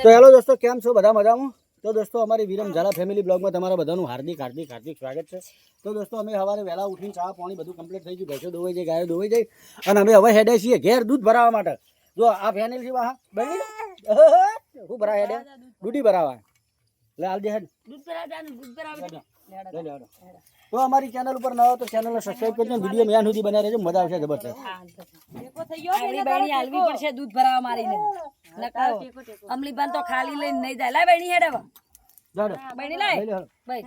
તો હેલો દોસ્તો, કેમ છો? બધા મજામાં? તો દોસ્તો, અમારી વિરમ ઝાલા ફેમિલી બ્લોગમાં તમારા બધાનું હાર્દિક હાર્દિક હાર્દિક સ્વાગત છે. તો દોસ્તો, અમે સવારે વહેલા ઉઠીને ચા પાણી બધું કમ્પ્લીટ થઈ ગયું. ભેંસો દોવાઈ જાય, ગાયો દોવાઈ જાય, અને અમે હવે હેડે છીએ ઘેર દૂધ ભરાવવા માટે. જો આ ફેનિલ છે વાહ બની હું ભરા હેડે દૂધી ભરાવા લે હાલ દે હેડ દૂધ ભરાવા. તો અમારી ચેનલ ઉપર ન હોય તો ચેનલને સબસ્ક્રાઇબ કરજો, વિડીયો મેન સુધી બનાવી રહેજો, મજા આવશે જબરદસ્ત. આપણી બહેની હાલવી પડશે દૂધ ભરાવા મારીને. અમલીબાન તો ખાલી લઈને નહીં જાય. લાય બહેની હેડ હવે. બહેની લાય. ભાઈ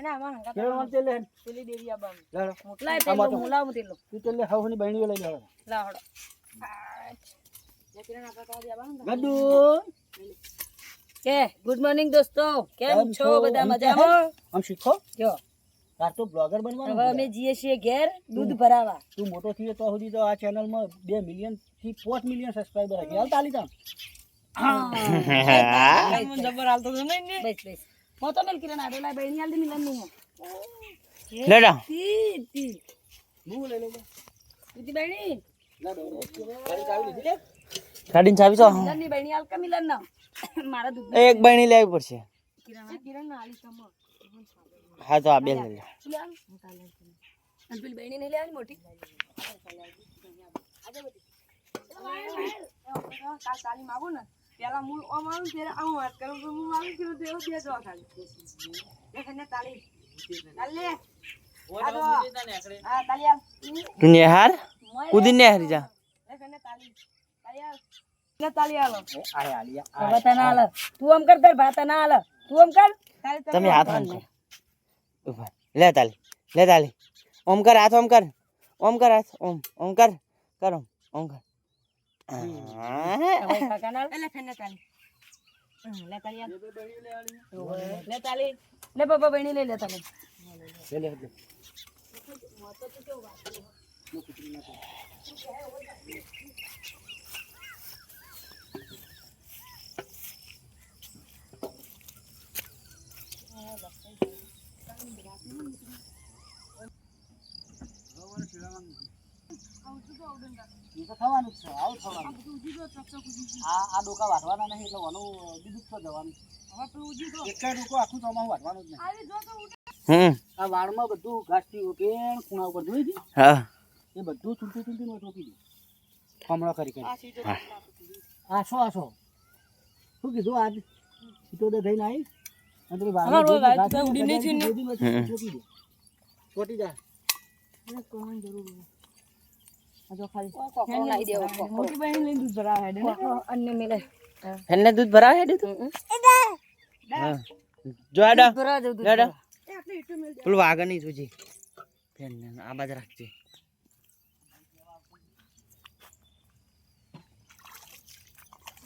કેળો વાંચે લે હેડ. પેલી દેવી આબા. લાડો. લાય પેલો મુલાવ તેલો. તું તેલે હાવની બહેણીઓ લઈ લે. લાવડો. ગડુ કે ગુડ મોર્નિંગ દોસ્તો, કેમ છો? બધા મજામાં? આમ શીખો જો તાર તો બ્લોગર બનવાનું. હવે અમે જઈએ છીએ ઘેર દૂધ ભરાવા. તું મોટો થયો તો સુધી તો આ ચેનલમાં 2 મિલિયન થી 5 મિલિયન સબસ્ક્રાઇબર હશે. હાલ તાલી તામ જબર હાલતો તો નહીં ને. બસ બસ મો તો મેલ કિરણ આડે લાય બહેની હાલ દે મિલન નું લેડા તી બુ લઈ લે તી બહેની લાડો ગાડી ચાવી લીધી લે. ગાડીની ચાવી તો મિલન ની બહેની હાલ કે મિલન ના મારા દૂધ એક બહેણી લેવી પડશે. કિરણ ના આલી કમ હા તો આ બે લઈ લે. પેલી બહેની નહીં લેવાની મોટી. તાલી માગો ને પેલા મૂળ ઓમ આવું ત્યારે આવું વાત કરું તો હું આવું કરું તો એવું બે જો ખાલી દેખને તાલી તાલે આ તાલી આ તું નેહાર કુદી નેહારી જા. દેખને તાલી તાલી આ ને તાલી આલો આ આલિયા હવે તને આલે તું આમ કર તાર ભાત ના આલે તું આમ કર તમે હાથ આમ કર. ઉભા લે તાલી લે તાલી. ઓમ કર હાથ ઓમ કર. ઓમ કર હાથ ઓમ ઓમ કર કર ઓમ કર. હવે કાકા ના લે ફેને તાલી લે તાલી લે તાલી લે બાબા બહેની લે તાલી લે લે લે. થવાનું છે આવું થવાનું. આ ડોકા વાટવાના નહીં એટલે વાનું બીજું તો જવાનું. એક ડોકો આખું ચોમાસું વાટવાનું જ નહીં. આ વાળમાં બધું ઘાસથી પેણ ખૂણા ઉપર જોઈ હતી હા એ બધું ચૂંટું ચૂંટું ઠોકી દઉં કમળો કરી કરી. આસો આસો શું કીધું આજ સીટોડે થઈને આવી અને પેલી વાળમાં ઠોકી દે છોટી જાય. મોટી બહેની લઈને દૂધ ભરાવા હેડે ને અન્ય મિલે એને દૂધ ભરાવ હેડે તું. હા જો આડા ભરાવા દઉં લેડા પેલું વાગર નહીં જોજી ફેન આ બાજુ રાખજે.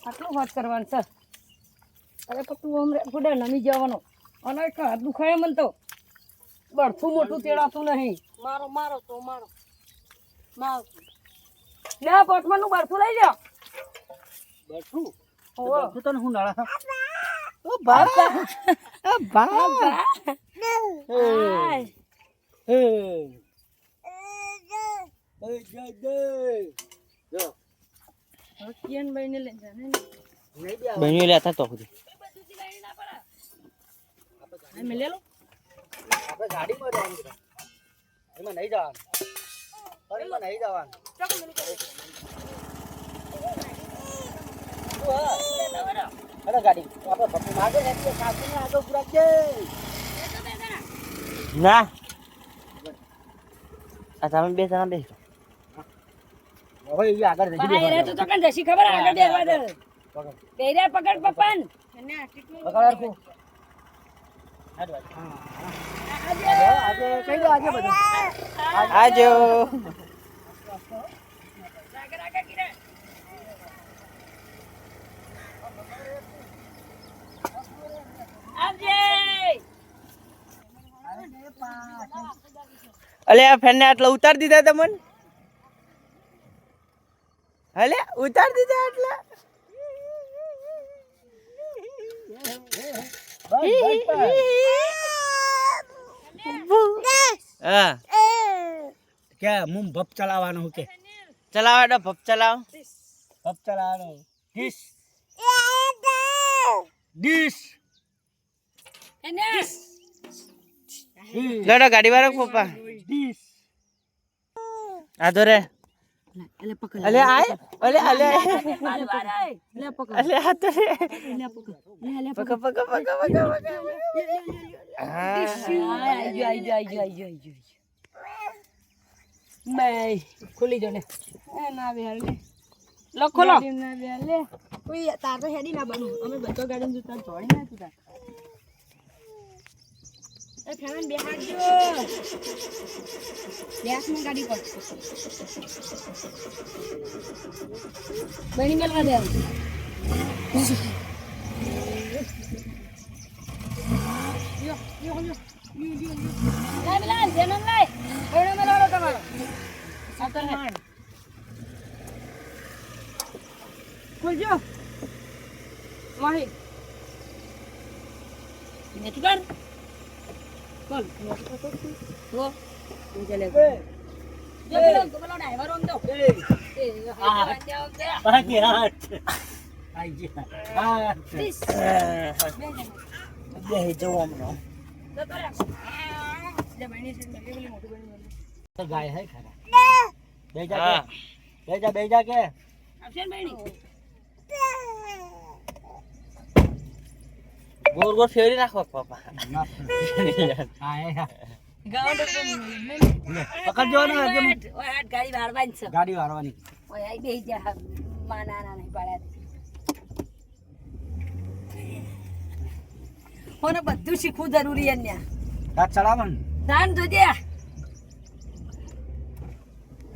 આટલું વાત કરવાનું છે. અરે તું હમરે ફૂડે નમી જવાનો અને એક હાથ દુખાય મન તો બરથું મોટું તેડાતું નહીં. મારો મારો તો મારો મારો લે પોટમાં નું બરથું લઈ જાઓ. બેઠું ઓહો બેઠું તને હું નાળા ઓ બાપા એ જય જય જો કેન બઈને લઈ જા ને નહીં બે બહેણી લેતા તો સુધી મે લે લો આપણે ગાડીમાં જવાનું છે. એમાં નહીં જવાનું. એમાં નહીં જવાનું. અરે ગાડી આપણે ભપુ માગે ને એટલે સાસુને આગળ પૂરા છે. ના આ તમે બે જણા બેસો. હવે એ આગળ જઈ ભાઈ રે તું તો કન જશી ખબર આગળ બેસવા દે બેરે પકડ પપ્પાન પકડ હરખું. આજે કઈ દો આજે બધું આજો અલે આ ફેન ને આટલા ઉતાર દીધા તમને. અલે ઉતાર દીધા આટલા. હા કે મું ભપ ચલાવવાનું કે ચલાવો એડો ભપ ચલાવો. ભપ ચલાવવાનો ડીશ ડીશ એને લડો ગાડી વાળો પપ્પા ડીશ આ તો રે એટલે પકડ અલે આય અલે અલે લે પકડ અલે આ તો રે લે પકડ લે પક પક પક પક આઈ ગયો મે ખુલી જો ને એ ના બે હાલ લે લો ખોલો ના બે લે કોઈ તાર તો હેડી ના બનુ અમે બધો ગાડી જુતા જોડી ના જુતા એ ફેરન બે હાથ જો બેસ માં ગાડી પર બની મેલવા દે લાય બિલાલ જેનમ લાય કોઈને મેલાડો તમારો સાતર હે ખોલજો માહી ને તું કર કોલ તો ચલે જો બોલો ડ્રાઈવર ઓમ દો એ હા બાકી હાથ આઈ જા હા પ્લીઝ બે જો આમનો તો કરે જે બની છે મેલી મોટું બની તો ગાય હે ખરા હા બે જા કે આવશે ને બની ગોર ગોર ફેરી નાખો પપ્પા ગાવડો પકડજો ને આજે ઓય હાથ ગાડી વાળવાની છે ગાડી વાળવાની ઓય આઈ બેહી જા માના ના નહીં પાડ્યા કોને બધું શીખવું જરૂરી અન્ય રાત ચલાવન ધાન જોજે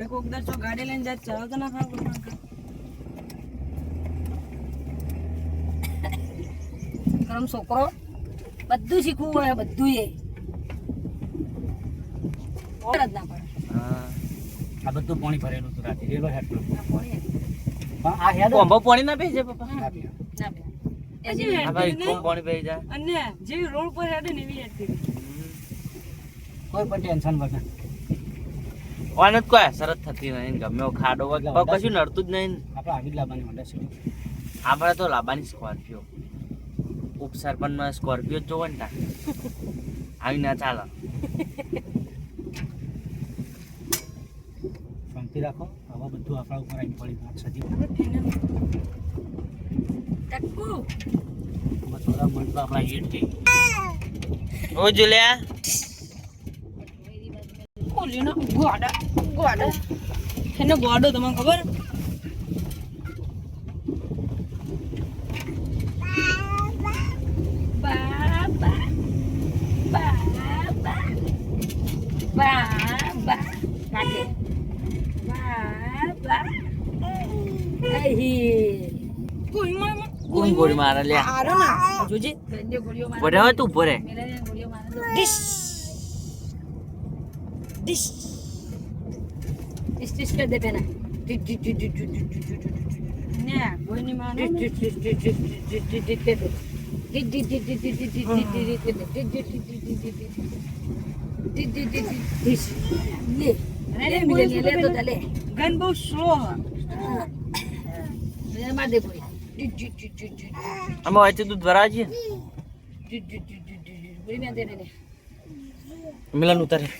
કોક દર છો ગાડી લઈને જાય ચલાવ તો ના ખાવ કરમ છોકરો બધું શીખવું હોય બધું એ ઓર જ ના પડે આ બધું પાણી ભરેલું હતું રાતે રેલો હેડ આ પોણી પણ આ હેડ કોંબો પાણી ના પી છે પપ્પા ના બે એ જે આ ભાઈ કોમ પાણી પી જાય અન્ય જે રોડ પર હેડે ને એવી હેડતી કોઈ પણ ટેન્શન વગર ઓનત કોઈ શરત થતી નહીં ગમે એવો ખાડો હોય પગ કશું નડતું જ નહીં આપણે આગળ લાવવાની મંડે છે આપણે તો લાવવાની સ્કોર્પિયો ઉપસરપંચમાં સ્કોર્પિયો જ જોવો ને તા આવી ના ચાલે શાંતિ રાખો હવે બધું આપણા ઉપર આવી પડી વાત સજી ટક્કુ થોડા મન તો આપણા હેડ થઈ ઓ જુલિયા કોલીનો ગોડા એનો ગોડો તમને ખબર બાબા બાબા બાબા કાકે બાબા આહી કોઈ મામા કોણ ગોળી મારે લે આરો ના જોજે બેંડે ગોળીઓ મારે ભરે હોય તું ભરે મેલે ગોળીઓ મારે ડિશ ડિશ ડિશ કર દે પેના ડિશ ડિશ ડિશ ડિશ ડિશ ને કોઈની માનો ડિશ ડિશ ડિશ ડિશ ડિશ ડિશ ડિશ ડિશ ગન બહુ સ્લો માર દે પૂરી આમાં હોય દૂધ ભરાય છે પૂરી મેં દે ને મિલન ઉતારે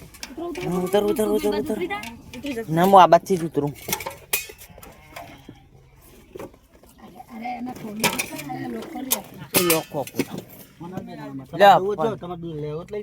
ઉતર ઉતર ઉતર ઉતર ના હું આ બાજથી જ ઉતરું અરે એના ખોલી લોકો લોકો મને લે તમારે દૂધ લેવો જ લઈ